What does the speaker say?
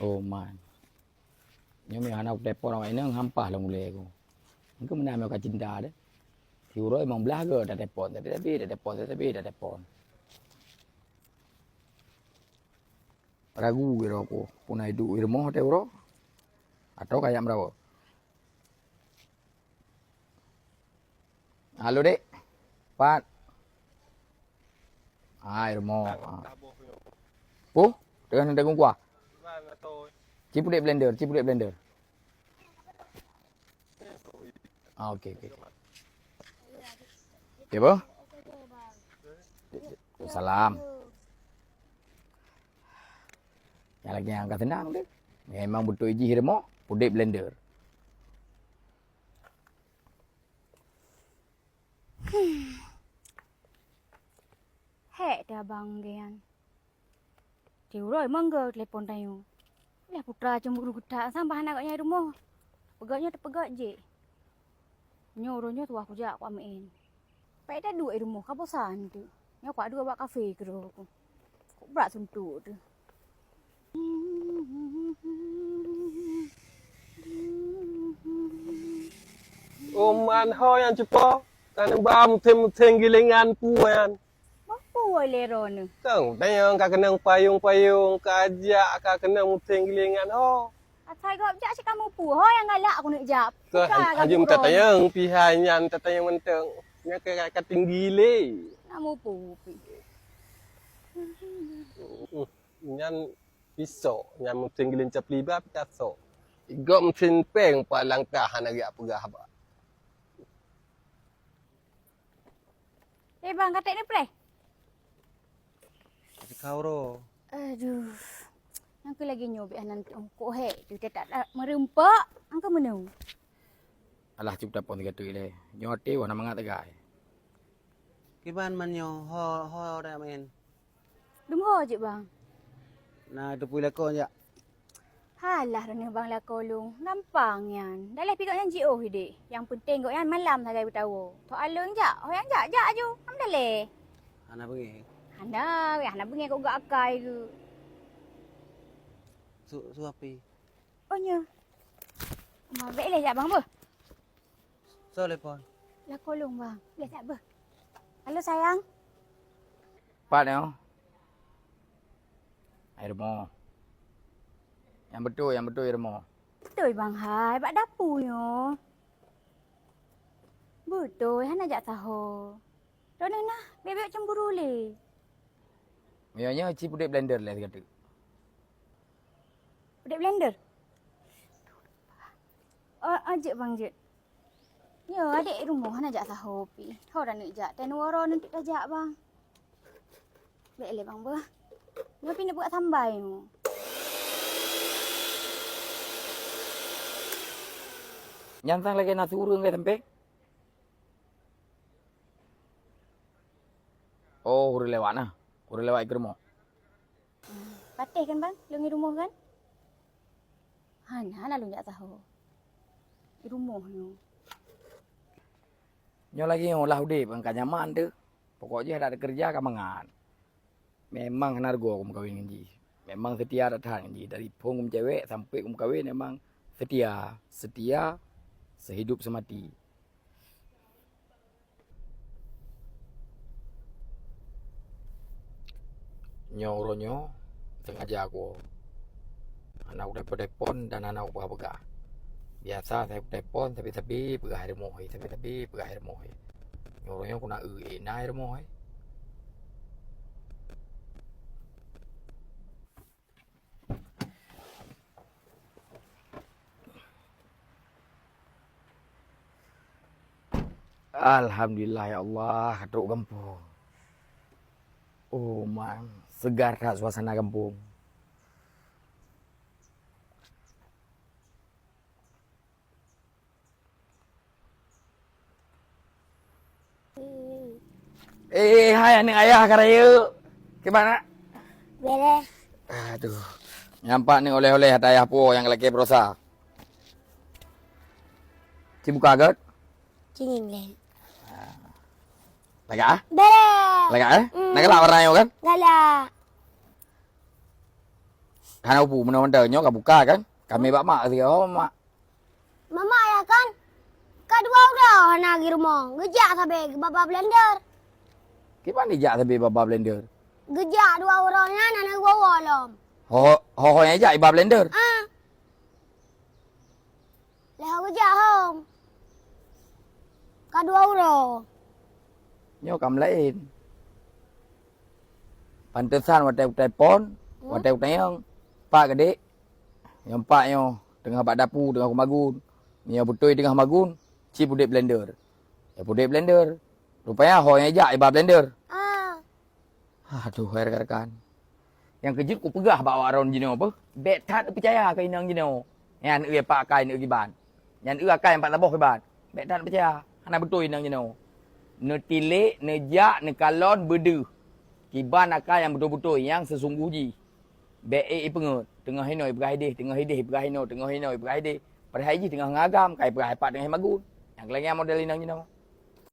Oh man. Nhưng mà nào đẹp por orang ini hampah lah mulai aku. Engkau mana mau cinta deh. Tiuroi mau belaga dah depon, tapi dah depon. Ragu gitu aku. Punai du irmo teuro. Atau kayak berapa? Halo dek. Pat. Irmo. Oh, dengan dengan kuah. Cipu dek blender. Okey. Okay, apa? Salam. Yang lagi yang angkat tenang dek. Memang betul iji irmo, pudek blender. Hek dah bang gian. Tiuroi mangga telepon tayo. Lah putra cemburu gedak sampai anak nyai rumah. Pegaknya terpegak je. Nyuruhnya tu aku jak aku amin. Pai dah dua rumah ka bosan tu. Nya aku dua bak kafe ke aku. Kok berat suntuk tu. Oman ho yang cepo. Tanang bam tem gilingan puan. Apa woi lero ni? Tang, tayang ka kenang payung-payung kajak ka kenang muteng gilingan ho. Atai gop jak si kamu pu ho yang galak aku nak jak. Ke hajum tatayang pihanyan tatayang menteng. Nya ka tinggi le. Kamu pu. Nyan pisau, nyan muteng gilin capli ba Picasso. Igok muteng peng pa langkah hanagak pegah ba. Eh bang katek ni play. Kau ro. Aduh. Angku lagi nyobi anan kok hek tu tak merempak. Angku menung. Alah cukup pon tiga tu le. Nyote wana mangat tegai. ที่บ้านมันอยู่ห่อได้ไหมเห็น Dum ho je bang. Nah itu pula kau ya. Halah rene bang lah kolong. Gampang yan. Dah lah pikir yang JO hidik. Yang penting kau yan malam sagai bertahu. Tok alung jak. Oh yang jak je. Am dah le. Anak pergi. Hana bengi kau gak akai ke. Su api. Oh nya. Ma bek le jak bang apa? So lepon. Lah kolong bang. Le jak apa? Halo sayang. Pat ni. Irmo. Yang betul Irmo. Betul bang hai. Bak dapur yo. Betul. Hana jak tahu. Dona nah. Bebek cemburu le. Mianya cip pudek blender le kata. Pudek blender? Ajak bang je. Ya, adik rumah nak ajak tahu pi. Kau dah nak ajak. Dan wara nanti dah ajak bang. Baik le bang bah. Dia pindah buat tambai tu. Nyantang lagi nasi urang ke tempe. Oh, huri lewat nah. Huri lewat ke rumah. Patih kan bang? Lungi rumah kan? Hana lu tak tahu. Di rumah tu. Nyo lagi ngolah udip angkat nyaman tu. Pokoknya ada kerja kan mangan. Memang nargo kum kawin nji. Memang setia datang nji dari pung cewek sampai kum kawin memang setia sehidup semati. Nyo sengaja aku. Anak udah pedepon dan anak udah begah. Biasa saya pedepon tapi begah air mohi, tapi begah air mohi. Nyo aku nak na air mohi. Alhamdulillah ya Allah, katuk kampung. Oh man, segar tak suasana kampung. Hai anak ayah karaya. Gimana? Beres. Aduh. Nampak ni oleh-oleh hati ayah po yang lagi berosa. Sibuk kaget? Cingin le. Lagi ah? Beres. Lagi ah? Nak kelak warna yo kan? Galak. Hana upu mana-mana ka buka kan. Kami bak mak dia mak. Mama ya kan? Kedua udah nak pergi rumah. Gejak sampai ke baba blender. Kipan dijak sabe baba blender. Gejak dua orangnya nak gua walam. Ho yang ajak baba blender. Ah. Lah gejak hom. Kedua orang. Nyo kam lain. Pantesan watai pon, watai yang pak gede. Yang paknya tengah bak dapur, tengah kumagun. Nya butoi tengah magun, ci pudek blender. Ya pudek blender. Rupanya ho yang ajak baba blender. Ah. Aduh, rekan-rekan. Yang kejut ku pegah bawa aron jino apa? Bet tak percaya ke inang jino. Yang ue pak kai ne giban. Yang ue kai empat taboh giban. Bet tak percaya. Hana betul inang jino. Ne tilek, ne jak, ne kalon berde. Kiban akai yang betul-betul yang sesungguhnya. Bet pengut. Tengah hino ibrahideh, tengah hideh ibrahino, tengah hino ibrahideh. Pada haji tengah ngagam kai perah pak tengah magun. Yang kelengah model inang jino.